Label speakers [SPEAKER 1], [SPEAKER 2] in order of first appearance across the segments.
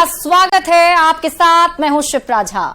[SPEAKER 1] स्वागत है। आपके साथ मैं हूं शिप्रा झा।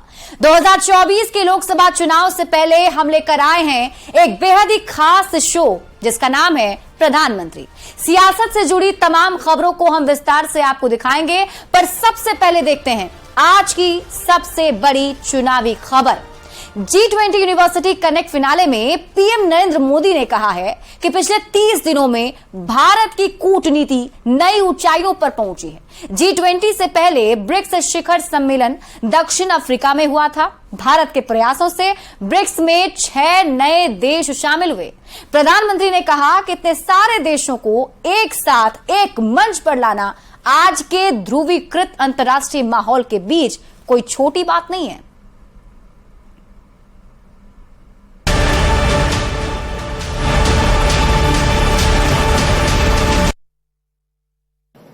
[SPEAKER 1] 2024 के लोकसभा चुनाव से पहले हम लेकर आए हैं एक बेहद ही खास शो जिसका नाम है प्रधानमंत्री। सियासत से जुड़ी तमाम खबरों को हम विस्तार से आपको दिखाएंगे, पर सबसे पहले देखते हैं आज की सबसे बड़ी चुनावी खबर। G20 यूनिवर्सिटी कनेक्ट फिनाले में पीएम नरेंद्र मोदी ने कहा है कि पिछले 30 दिनों में भारत की कूटनीति नई ऊंचाइयों पर पहुंची है। G20 से पहले ब्रिक्स शिखर सम्मेलन दक्षिण अफ्रीका में हुआ था। भारत के प्रयासों से ब्रिक्स में 6 नए देश शामिल हुए। प्रधानमंत्री ने कहा कि इतने सारे देशों को एक साथ एक मंच पर लाना आज के ध्रुवीकृत अंतर्राष्ट्रीय माहौल के बीच कोई छोटी बात नहीं है।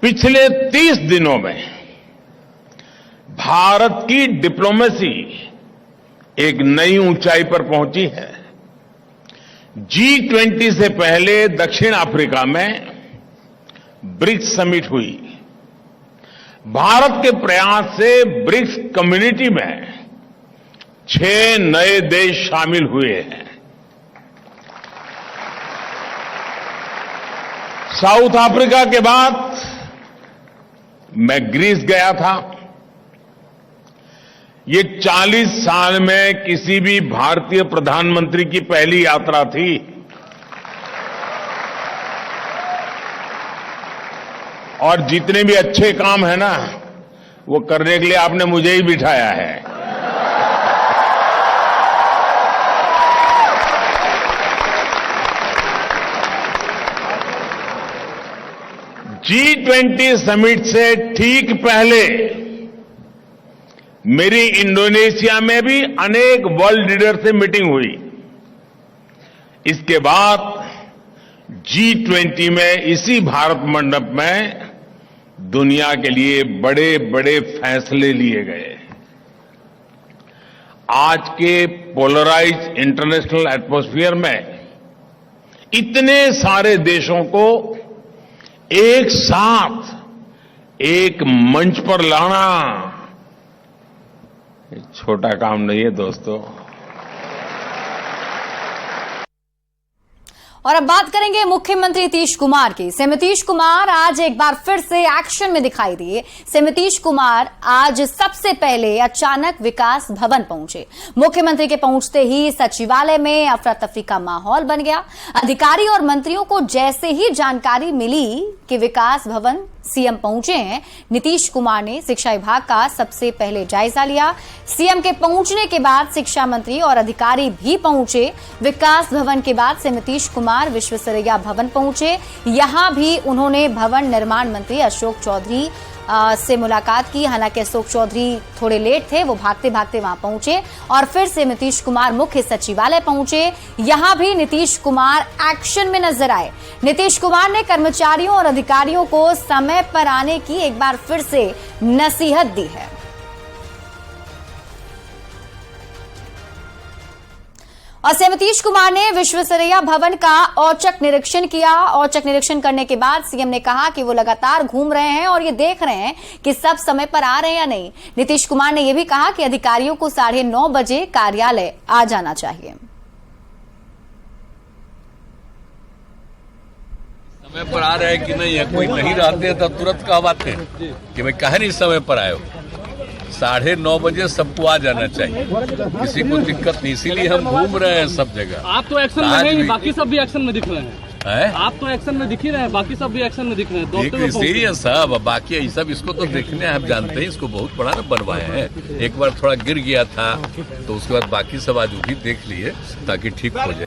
[SPEAKER 2] पिछले 30 दिनों में भारत की डिप्लोमेसी एक नई ऊंचाई पर पहुंची है। G20 से पहले दक्षिण अफ्रीका में ब्रिक्स समिट हुई। भारत के प्रयास से ब्रिक्स कम्युनिटी में 6 नए देश शामिल हुए हैं। साउथ अफ्रीका के बाद मैं ग्रीस गया था। ये 40 साल में किसी भी भारतीय प्रधानमंत्री की पहली यात्रा थी। और जितने भी अच्छे काम है ना, वो करने के लिए आपने मुझे ही बिठाया है। G20 समिट से ठीक पहले मेरी इंडोनेशिया में भी अनेक वर्ल्ड लीडर से मीटिंग हुई। इसके बाद G20 में इसी भारत मंडप में दुनिया के लिए बड़े बड़े फैसले लिए गए। आज के पोलराइज्ड इंटरनेशनल एटमॉस्फेयर में इतने सारे देशों को एक साथ एक मंच पर लाना छोटा काम नहीं है दोस्तों।
[SPEAKER 1] और अब बात करेंगे मुख्यमंत्री नीतीश कुमार की। नीतीश कुमार आज एक बार फिर से एक्शन में दिखाई दिए। नीतीश कुमार आज सबसे पहले अचानक विकास भवन पहुंचे। मुख्यमंत्री के पहुंचते ही सचिवालय में अफरा तफरी का माहौल बन गया। अधिकारी और मंत्रियों को जैसे ही जानकारी मिली कि विकास भवन सीएम पहुंचे हैं, नीतीश कुमार ने शिक्षा विभाग का सबसे पहले जायजा लिया। सीएम के पहुंचने के बाद शिक्षा मंत्री और अधिकारी भी पहुंचे। विकास भवन के बाद से नीतीश कुमार विश्वेश्वरैया भवन पहुंचे। यहां भी उन्होंने भवन निर्माण मंत्री अशोक चौधरी से मुलाकात की। हालांकि अशोक चौधरी थोड़े लेट थे, वो भागते भागते वहां पहुंचे और फिर से नीतीश कुमार मुख्य सचिवालय पहुंचे। यहां भी नीतीश कुमार एक्शन में नजर आए। नीतीश कुमार ने कर्मचारियों और अधिकारियों को समय पर आने की एक बार फिर से नसीहत दी है। और नीतीश कुमार ने विश्वेश्वरैया भवन का औचक निरीक्षण किया। औचक निरीक्षण करने के बाद सीएम ने कहा कि वो लगातार घूम रहे हैं और ये देख रहे हैं कि सब समय पर आ रहे हैं या नहीं। नीतीश कुमार ने यह भी कहा कि अधिकारियों को 9:30 बजे कार्यालय आ जाना चाहिए।
[SPEAKER 3] समय पर आ रहे हैं कि नहीं है, कोई नहीं रहते तब तुरंत कहवाते हैं कि मैं कहे नहीं समय पर आए हो। 9:30 बजे सबको आ जाना चाहिए, किसी को दिक्कत नहीं। इसीलिए हम घूम रहे हैं सब जगह।
[SPEAKER 4] आप तो एक्शन में हैं, बाकी सब भी एक्शन में दिख रहे हैं। आप तो एक्शन में दिख ही रहे हैं, बाकी सब भी एक्शन में दिख रहे हैं।
[SPEAKER 3] इसीलिए सब बाकी ये सब इसको तो देखने आप जानते हैं, इसको बहुत बड़ा बनवाए हैं। एक बार थोड़ा गिर गया था तो उसके बाद बाकी सब आज भी देख लिए ताकि ठीक हो जाए।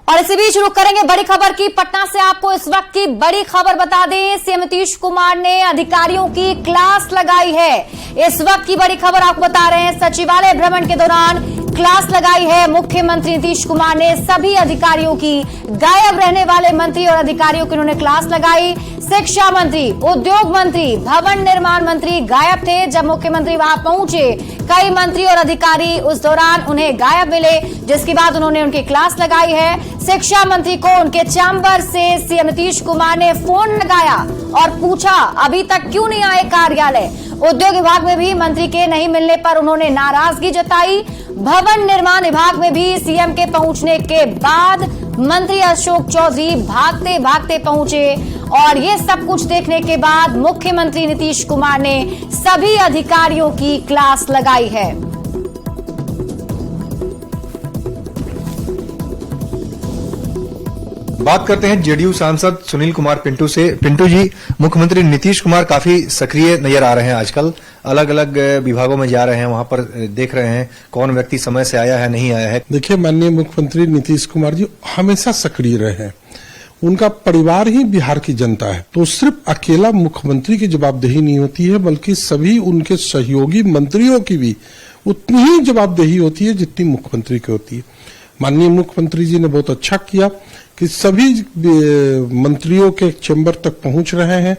[SPEAKER 1] और इसी बीच रुक करेंगे बड़ी खबर की। पटना से आपको इस वक्त की बड़ी खबर बता दें, सीएम नीतीश कुमार ने अधिकारियों की क्लास लगाई है। इस वक्त की बड़ी खबर आपको बता रहे हैं, सचिवालय भ्रमण के दौरान क्लास लगाई है मुख्यमंत्री नीतीश कुमार ने। सभी अधिकारियों की, गायब रहने वाले मंत्री और अधिकारियों की उन्होंने क्लास लगाई। शिक्षा मंत्री, उद्योग मंत्री, भवन निर्माण मंत्री गायब थे जब मुख्यमंत्री वहां पहुंचे। कई मंत्री और अधिकारी उस दौरान उन्हें गायब मिले, जिसके बाद उन्होंने उनकी क्लास लगाई है। शिक्षा मंत्री को उनके चैम्बर से सीएम नीतीश कुमार ने फोन लगाया और पूछा अभी तक क्यों नहीं आए कार्यालय। उद्योग विभाग में भी मंत्री के नहीं मिलने पर उन्होंने नाराजगी जताई। भवन निर्माण विभाग में भी सीएम के पहुंचने के बाद मंत्री अशोक चौधरी भागते भागते पहुंचे और ये सब कुछ देखने के बाद मुख्यमंत्री नीतीश कुमार ने सभी अधिकारियों की क्लास लगाई है।
[SPEAKER 5] बात करते हैं जेडीयू सांसद सुनील कुमार पिंटू से। पिंटू जी, मुख्यमंत्री नीतीश कुमार काफी सक्रिय नजर आ रहे हैं आजकल, अलग अलग विभागों में जा रहे हैं, वहां पर देख रहे हैं कौन व्यक्ति समय से आया है नहीं आया है।
[SPEAKER 6] देखिए, माननीय मुख्यमंत्री नीतीश कुमार जी हमेशा सक्रिय रहे हैं। उनका परिवार ही बिहार की जनता है, तो सिर्फ अकेला मुख्यमंत्री की जवाबदेही नहीं होती है, बल्कि सभी उनके सहयोगी मंत्रियों की भी उतनी ही जवाबदेही होती है जितनी मुख्यमंत्री की होती है। माननीय मुख्यमंत्री जी ने बहुत अच्छा किया कि सभी मंत्रियों के चैम्बर तक पहुंच रहे हैं,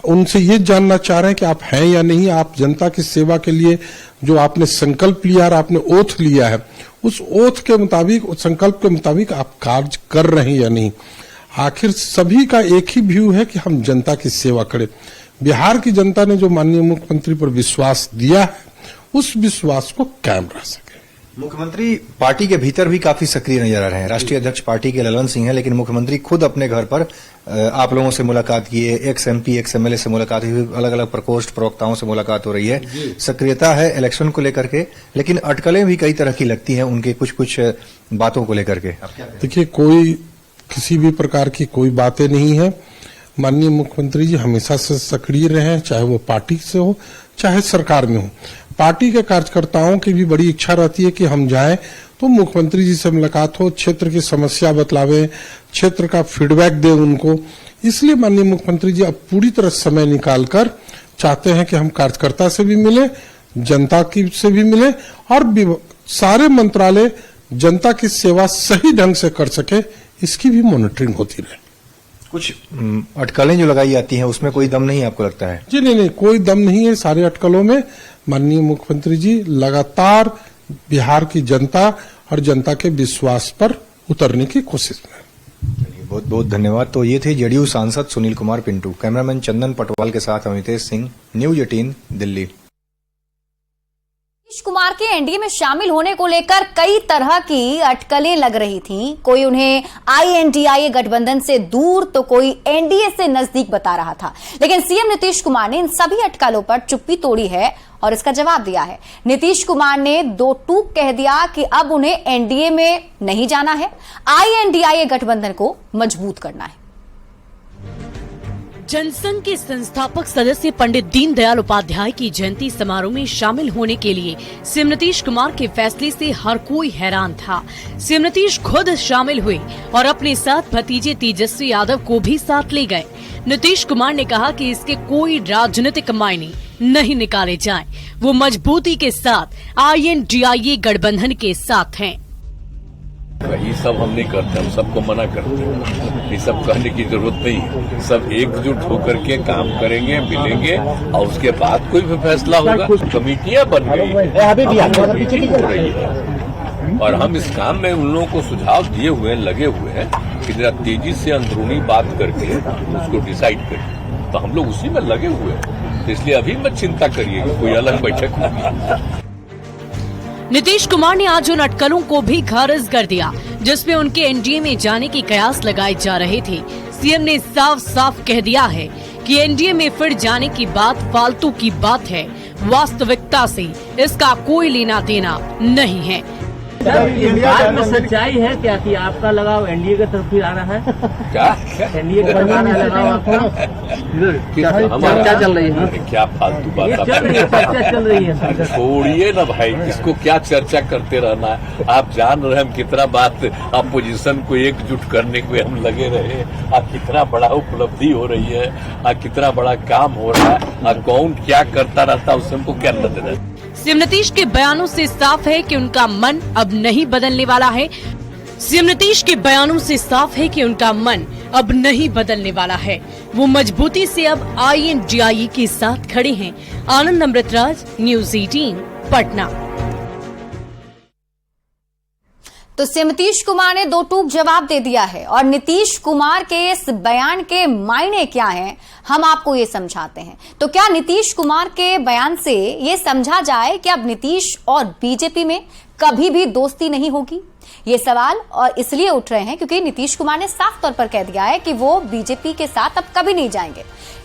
[SPEAKER 6] उनसे ये जानना चाह रहे हैं कि आप हैं या नहीं, आप जनता की सेवा के लिए जो आपने संकल्प लिया और आपने ओथ लिया है, उस ओथ के मुताबिक, उस संकल्प के मुताबिक आप कार्य कर रहे हैं या नहीं। आखिर सभी का एक ही व्यू है कि हम जनता की सेवा करें। बिहार की जनता ने जो माननीय मुख्यमंत्री पर विश्वास दिया है, उस विश्वास को कायम रह सके।
[SPEAKER 5] मुख्यमंत्री पार्टी के भीतर भी काफी सक्रिय नजर आ रहे हैं। राष्ट्रीय अध्यक्ष पार्टी के ललन सिंह हैं, लेकिन मुख्यमंत्री खुद अपने घर पर आप लोगों से मुलाकात किए, एक्स एमपी एक्स एमएलए से मुलाकात हुई, अलग अलग प्रकोष्ठ प्रवक्ताओं से मुलाकात हो रही है। सक्रियता है इलेक्शन को लेकर के, लेकिन अटकलें भी कई तरह की लगती हैं उनके कुछ बातों को लेकर के।
[SPEAKER 6] देखिए, कोई किसी भी प्रकार की कोई बातें नहीं है। माननीय मुख्यमंत्री जी हमेशा से सक्रिय रहे हैं, चाहे वो पार्टी से हो चाहे सरकार में हो। पार्टी के कार्यकर्ताओं की भी बड़ी इच्छा रहती है कि हम जाएं तो मुख्यमंत्री जी से मुलाकात हो, क्षेत्र की समस्या बतलावे, क्षेत्र का फीडबैक दे उनको। इसलिए माननीय मुख्यमंत्री जी अब पूरी तरह समय निकालकर चाहते हैं कि हम कार्यकर्ता से भी मिले, जनता की से भी मिले और सारे मंत्रालय जनता की सेवा सही ढंग से कर सके, इसकी भी मॉनिटरिंग होती रहे।
[SPEAKER 5] कुछ अटकलें जो लगाई जाती हैं उसमें कोई दम नहीं आपको लगता है?
[SPEAKER 6] जी नहीं, कोई दम नहीं है। सारे अटकलों में माननीय मुख्यमंत्री जी लगातार बिहार की जनता और जनता के विश्वास पर उतरने की कोशिश में।
[SPEAKER 5] बहुत बहुत धन्यवाद। तो ये थे जेडीयू सांसद सुनील कुमार पिंटू। कैमरामैन चंदन पटवाल के साथ अमितेश सिंह, न्यूज 18 दिल्ली।
[SPEAKER 1] नीतीश कुमार के एनडीए में शामिल होने को लेकर कई तरह की अटकलें लग रही थीं। कोई उन्हें आईएनडीआईए गठबंधन से दूर तो कोई एनडीए से नजदीक बता रहा था, लेकिन सीएम नीतीश कुमार ने इन सभी अटकलों पर चुप्पी तोड़ी है और इसका जवाब दिया है। नीतीश कुमार ने दो टूक कह दिया कि अब उन्हें एनडीए में नहीं जाना है, आईएनडीआईए गठबंधन को मजबूत करना है।
[SPEAKER 7] जनसंघ के संस्थापक सदस्य पंडित दीनदयाल उपाध्याय की जयंती समारोह में शामिल होने के लिए सीएम नीतीश कुमार के फैसले से हर कोई हैरान था। सीएम नीतीश खुद शामिल हुए और अपने साथ भतीजे तेजस्वी यादव को भी साथ ले गए। नीतीश कुमार ने कहा कि इसके कोई राजनीतिक मायने नहीं निकाले जाएं। वो मजबूती के साथ आईएनडीआईए गठबंधन के साथ हैं।
[SPEAKER 3] ये सब हम नहीं करते, हम सबको मना करते हैं। ये सब कहने की जरूरत नहीं है। सब एकजुट होकर के काम करेंगे, मिलेंगे और उसके बाद कोई भी फैसला होगा। कमेटियां बन गई, मीटिंग हो रही है और हम इस काम में उन लोगों को सुझाव दिए हुए हैं, लगे हुए हैं कि जरा तेजी से अंदरूनी बात करके उसको डिसाइड करें। तो हम लोग उसी में लगे हुए हैं, तो इसलिए अभी मत चिंता करिए कि कोई अलग बैठक होगी।
[SPEAKER 7] नीतीश कुमार ने आज उन अटकलों को भी खारिज कर दिया जिसमें उनके एनडीए में जाने की कयास लगाए जा रहे थे। सीएम ने साफ साफ कह दिया है कि एनडीए में फिर जाने की बात फालतू की बात है, वास्तविकता से इसका कोई लेना देना नहीं है।
[SPEAKER 8] बात में सच्चाई है क्या कि आपका लगाव एनडीए की तरफ ही आ रहा है?
[SPEAKER 3] क्या
[SPEAKER 8] एनडीए के तरफ लगाव आपका क्या चल रही है?
[SPEAKER 3] क्या फालतू बात
[SPEAKER 8] चर्चा चल रही है?
[SPEAKER 3] छोड़िए ना भाई, इसको क्या चर्चा करते रहना है। आप जान रहे हैं हम कितना बात अपोजिशन को एकजुट करने को हम लगे रहे, कितना बड़ा उपलब्धि हो रही है, कितना बड़ा काम हो रहा है, कौन क्या करता रहता है, उससे हमको क्या नजर है।
[SPEAKER 7] सीएम नीतीश के बयानों से साफ है कि उनका मन अब नहीं बदलने वाला है। सीएम नीतीश के बयानों से साफ है कि उनका मन अब नहीं बदलने वाला है। वो मजबूती से अब आईएनडीआईए के साथ खड़े हैं। आनंद अमृतराज, न्यूज 18 पटना।
[SPEAKER 1] तो सीएम नीतीश कुमार ने दो टूक जवाब दे दिया है और नीतीश कुमार के इस बयान के मायने क्या हैं हम आपको ये समझाते हैं। तो क्या नीतीश कुमार के बयान से ये समझा जाए कि अब नीतीश और बीजेपी में कभी भी दोस्ती नहीं होगी? ये सवाल और इसलिए उठ रहे हैं क्योंकि नीतीश कुमार ने साफ तौर पर कह दिया है कि वो बीजेपी के साथ अब कभी नहीं जाएंगे।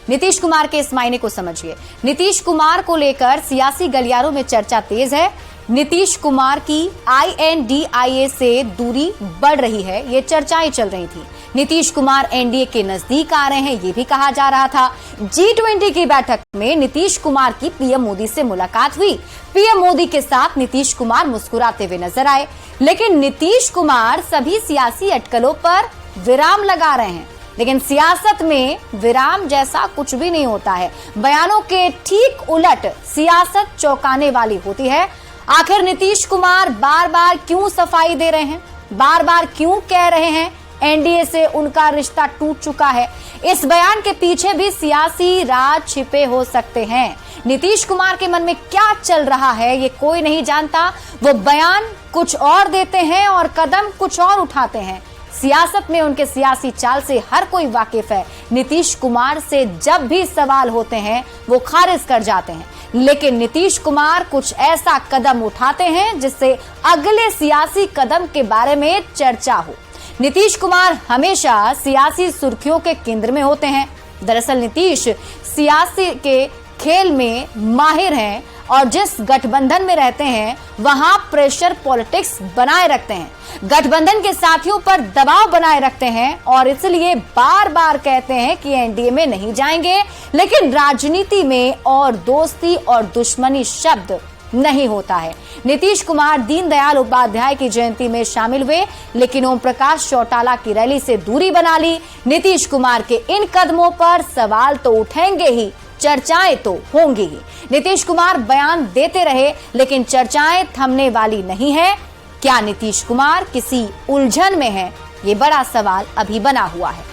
[SPEAKER 1] नीतीश कुमार के इस मायने को समझिए। नीतीश कुमार को लेकर सियासी गलियारों में चर्चा तेज है। नीतीश कुमार की INDIA से दूरी बढ़ रही है, ये चर्चाएं चल रही थी। नीतीश कुमार एनडीए के नजदीक आ रहे हैं, ये भी कहा जा रहा था। G20 की बैठक में नीतीश कुमार की पीएम मोदी से मुलाकात हुई। पीएम मोदी के साथ नीतीश कुमार मुस्कुराते हुए नजर आए, लेकिन नीतीश कुमार सभी सियासी अटकलों पर विराम लगा रहे हैं। लेकिन सियासत में विराम जैसा कुछ भी नहीं होता है। बयानों के ठीक उलट सियासत चौंकाने वाली होती है। आखिर नीतीश कुमार बार बार क्यों सफाई दे रहे हैं, बार बार क्यों कह रहे हैं एनडीए से उनका रिश्ता टूट चुका है? इस बयान के पीछे भी सियासी राज छिपे हो सकते हैं। नीतीश कुमार के मन में क्या चल रहा है ये कोई नहीं जानता। वो बयान कुछ और देते हैं और कदम कुछ और उठाते हैं। सियासत में उनके सियासी चाल से हर कोई वाकिफ है। नीतीश कुमार से जब भी सवाल होते हैं वो खारिज कर जाते हैं, लेकिन नीतीश कुमार कुछ ऐसा कदम उठाते हैं जिससे अगले सियासी कदम के बारे में चर्चा हो। नीतीश कुमार हमेशा सियासी सुर्खियों के केंद्र में होते हैं। दरअसल नीतीश सियासी के खेल में माहिर हैं और जिस गठबंधन में रहते हैं वहां प्रेशर पॉलिटिक्स बनाए रखते हैं, गठबंधन के साथियों पर दबाव बनाए रखते हैं और इसलिए बार बार कहते हैं कि एनडीए में नहीं जाएंगे। लेकिन राजनीति में और दोस्ती और दुश्मनी शब्द नहीं होता है। नीतीश कुमार दीनदयाल उपाध्याय की जयंती में शामिल हुए, लेकिन ओम प्रकाश चौटाला की रैली से दूरी बना ली। नीतीश कुमार के इन कदमों पर सवाल तो उठेंगे ही, चर्चाएं तो होंगी ही। नीतीश कुमार बयान देते रहे, लेकिन चर्चाएं थमने वाली नहीं है। क्या नीतीश कुमार किसी उलझन में है? ये बड़ा सवाल अभी बना हुआ है।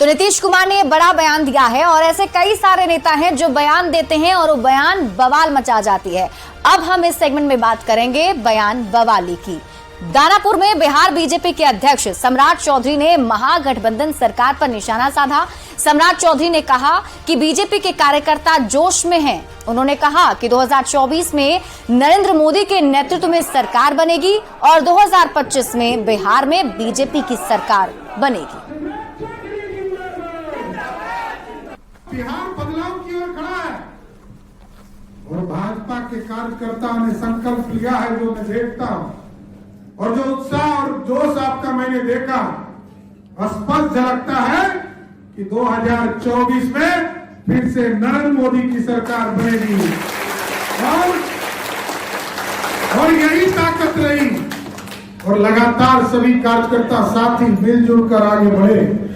[SPEAKER 1] तो नीतीश कुमार ने बड़ा बयान दिया है और ऐसे कई सारे नेता हैं जो बयान देते हैं और वो बयान बवाल मचा जाती है। अब हम इस सेगमेंट में बात करेंगे बयान बवाली की। दानापुर में बिहार बीजेपी के अध्यक्ष सम्राट चौधरी ने महागठबंधन सरकार पर निशाना साधा। सम्राट चौधरी ने कहा कि बीजेपी के कार्यकर्ता जोश में हैं। उन्होंने कहा कि 2024 में नरेंद्र मोदी के नेतृत्व में सरकार बनेगी और 2025 में बिहार में बीजेपी की सरकार बनेगी।
[SPEAKER 9] बिहार बदलाव की ओर खड़ा है और भाजपा के कार्यकर्ताओं ने संकल्प लिया है, जो मैं देखता हूं, और जो उत्साह और जोश आपका मैंने देखा, स्पष्ट झलकता है कि 2024 में फिर से नरेंद्र मोदी की सरकार बनेगी और यही ताकत रही और लगातार सभी कार्यकर्ता साथी मिलजुल कर आगे बढ़े।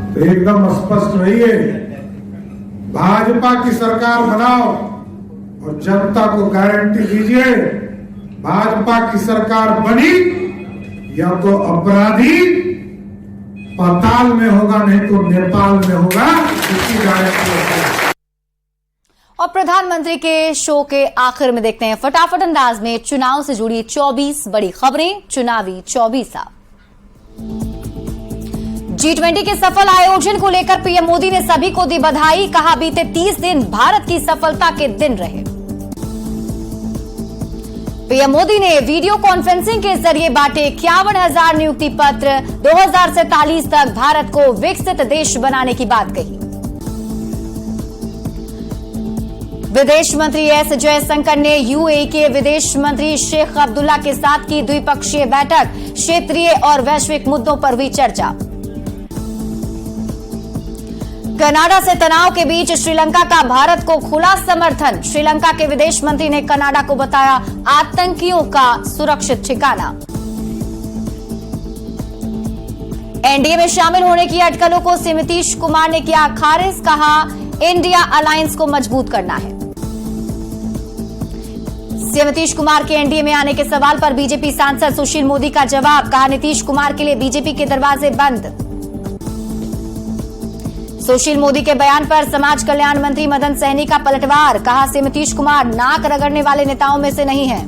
[SPEAKER 9] तो एकदम स्पष्ट रहिए, भाजपा की सरकार बनाओ और जनता को गारंटी दीजिए, भाजपा की सरकार बनी या तो अपराधी पाताल में होगा, नहीं तो नेपाल में होगा, इसकी गारंटी।
[SPEAKER 1] और प्रधानमंत्री के शो के आखिर में देखते हैं फटाफट अंदाज में चुनाव से जुड़ी 24 बड़ी खबरें। चुनावी 24 G20 के सफल आयोजन को लेकर पीएम मोदी ने सभी को दी बधाई। कहा बीते 30 दिन भारत की सफलता के दिन रहे। पीएम मोदी ने वीडियो कॉन्फ्रेंसिंग के जरिए बांटे 51,000 नियुक्ति पत्र। 2047 तक भारत को विकसित देश बनाने की बात कही। विदेश मंत्री एस जयशंकर ने यूएई के विदेश मंत्री शेख अब्दुल्ला के साथ की द्विपक्षीय बैठक। क्षेत्रीय और वैश्विक मुद्दों पर हुई चर्चा। कनाडा से तनाव के बीच श्रीलंका का भारत को खुला समर्थन। श्रीलंका के विदेश मंत्री ने कनाडा को बताया आतंकियों का सुरक्षित ठिकाना। एनडीए में शामिल होने की अटकलों को सीएम नीतीश कुमार ने किया खारिज। कहा इंडिया अलायंस को मजबूत करना है। सीएम नीतीश कुमार के एनडीए में आने के सवाल पर बीजेपी सांसद सुशील मोदी का जवाब। कहा नीतीश कुमार के लिए बीजेपी के दरवाजे बंद। सुशील मोदी के बयान पर समाज कल्याण मंत्री मदन सहनी का पलटवार, कहा सीएम नीतीश कुमार नाक रगड़ने वाले नेताओं में से नहीं हैं।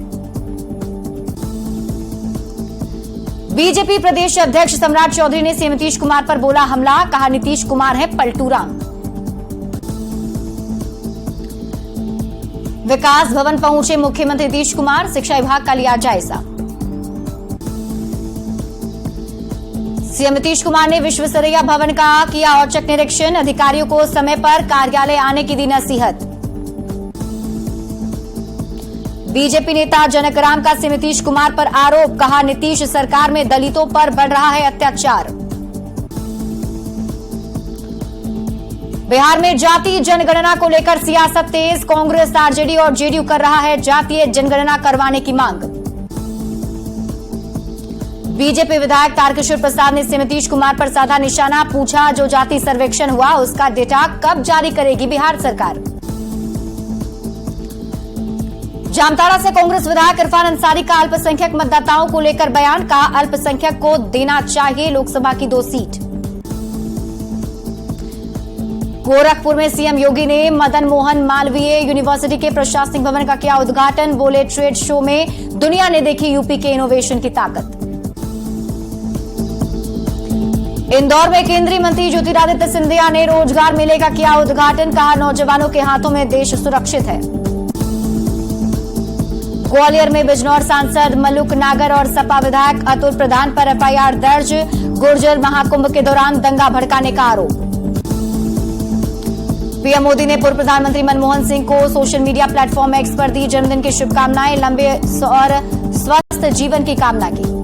[SPEAKER 1] बीजेपी प्रदेश अध्यक्ष सम्राट चौधरी ने सीएम नीतीश कुमार पर बोला हमला, कहा नीतीश कुमार है पलटूराम। विकास भवन पहुंचे मुख्यमंत्री नीतीश कुमार, शिक्षा विभाग का लिया जायजा। सीएम नीतीश कुमार ने विश्वेश्वरैया भवन का किया औचक निरीक्षण, अधिकारियों को समय पर कार्यालय आने की दी नसीहत। बीजेपी नेता जनकराम का सीएम नीतीश कुमार पर आरोप, कहा नीतीश सरकार में दलितों पर बढ़ रहा है अत्याचार। बिहार में जातीय जनगणना को लेकर सियासत तेज, कांग्रेस आरजेडी और जेडीयू कर रहा है जातीय जनगणना करवाने की मांग। बीजेपी विधायक तारकिशोर प्रसाद ने सीएम नीतीश कुमार पर साधा निशाना, पूछा जो जाति सर्वेक्षण हुआ उसका डेटा कब जारी करेगी बिहार सरकार। जामताड़ा से कांग्रेस विधायक इरफान अंसारी का अल्पसंख्यक मतदाताओं को लेकर बयान, कहा अल्पसंख्यक को देना चाहिए लोकसभा की 2 सीट। गोरखपुर में सीएम योगी ने मदन मोहन मालवीय यूनिवर्सिटी के प्रशासनिक भवन का किया उद्घाटन, बोले ट्रेड शो में दुनिया ने देखी यूपी के इनोवेशन की ताकत। इंदौर में केंद्रीय मंत्री ज्योतिरादित्य सिंधिया ने रोजगार मेले का किया उद्घाटन, कहा नौजवानों के हाथों में देश सुरक्षित है। ग्वालियर में बिजनौर सांसद मल्लुक नागर और सपा विधायक अतुल प्रधान पर एफआईआर दर्ज, गुर्जर महाकुंभ के दौरान दंगा भड़काने का आरोप। पीएम मोदी ने पूर्व प्रधानमंत्री मनमोहन सिंह को सोशल मीडिया प्लेटफॉर्म एक्स पर दी जन्मदिन की शुभकामनाएं, लंबे और स्वस्थ जीवन की कामना की।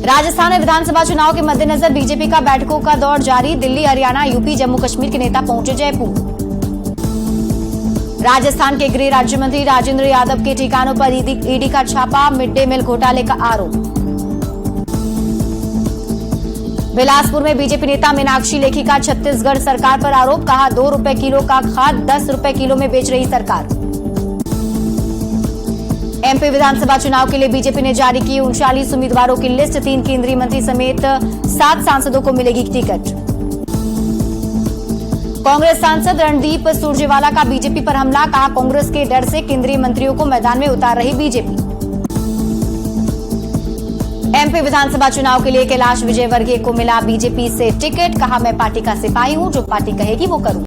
[SPEAKER 1] राजस्थान में विधानसभा चुनाव के मद्देनजर बीजेपी का बैठकों का दौर जारी, दिल्ली, हरियाणा, यूपी, जम्मू कश्मीर के नेता पहुंचे जयपुर। राजस्थान के गृह राज्य मंत्री राजेंद्र यादव के ठिकानों पर ईडी का छापा, मिड डे मील घोटाले का आरोप। बिलासपुर में बीजेपी नेता मीनाक्षी लेखी का छत्तीसगढ़ सरकार पर आरोप, कहा 2 रुपए किलो का खाद 10 रुपए किलो में बेच रही सरकार। एमपी विधानसभा चुनाव के लिए बीजेपी ने जारी की 39 उम्मीदवारों की लिस्ट, 3 केंद्रीय मंत्री समेत 7 सांसदों को मिलेगी टिकट। कांग्रेस सांसद रणदीप सुरजेवाला का बीजेपी पर हमला, कहा कांग्रेस के डर से केंद्रीय मंत्रियों को मैदान में उतार रही बीजेपी। एमपी विधानसभा चुनाव के लिए कैलाश विजयवर्गीय को मिला बीजेपी से टिकट, कहा मैं पार्टी का सिपाही हूं, जो पार्टी कहेगी वो करूं।